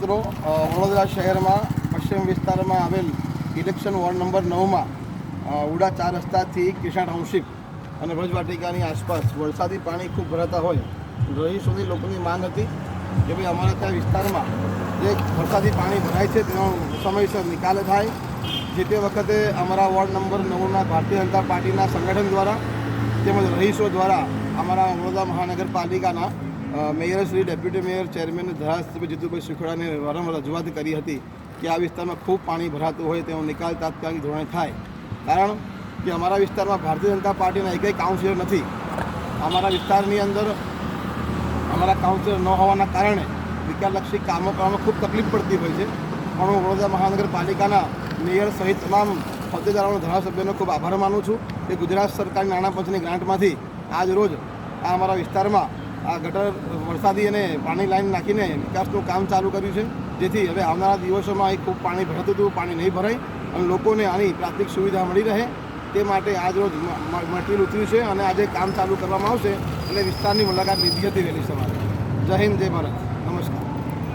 મિત્રો, વડોદરા શહેરમાં પશ્ચિમ વિસ્તારમાં આવેલ ઇલેક્શન વોર્ડ નંબર 9માં ઉડા 4 રસ્તાથી કિશા ટાઉનશીપ અને વ્રજવાટિકાની આસપાસ વરસાદી પાણી ખૂબ ભરાતા હોય રહીશોની લોકોની માંગ હતી કે ભાઈ અમારા ત્યાં વિસ્તારમાં જે વરસાદી પાણી ભરાય છે તેનો સમયસર નિકાલ થાય. જે તે વખતે અમારા વોર્ડ નંબર 9ના ભારતીય જનતા પાર્ટીના સંગઠન દ્વારા તેમજ રહીશો દ્વારા અમારા વડોદરા મહાનગરપાલિકાના mayor Shri, deputy mayor, chairman ધારાસભ્ય જીતુભાઈ સુખડાને વારંવાર રજૂઆત કરી હતી કે આ વિસ્તારમાં ખૂબ પાણી ભરાતું હોય તેનો નિકાલ તાત્કાલિક ધોરણે થાય. કારણ કે અમારા વિસ્તારમાં ભારતીય જનતા પાર્ટીના એકય કાઉન્સિલર નથી. અમારા વિસ્તારની અંદર અમારા કાઉન્સિલર ન હોવાના કારણે વિકાસલક્ષી કામો કરવામાં ખૂબ તકલીફ પડતી હોય છે. પણ હું વડોદરા મહાનગરપાલિકાના મેયર સહિત તમામ હોદ્દેદારોના ધારાસભ્યોનો ખૂબ આભાર માનું છું કે ગુજરાત સરકારની નાણાં પંચની ગ્રાન્ટમાંથી આજ રોજ આ અમારા વિસ્તારમાં આ ગટર વરસાદી અને પાણી લાઈન નાખીને વિકાસનું કામ ચાલુ કર્યું છે. જેથી હવે આવનારા દિવસોમાં અહીં ખૂબ પાણી ભરાતું હતું, પાણી નહીં ભરાય અને લોકોને આની પ્રાથમિક સુવિધા મળી રહે તે માટે આજ રોજ મટીરિયલ ઉતર્યું છે અને આજે કામ ચાલુ કરવામાં આવશે અને વિસ્તારની મુલાકાત લીધી હતી વહેલી સવારે. જય હિન્દ, જય ભારત.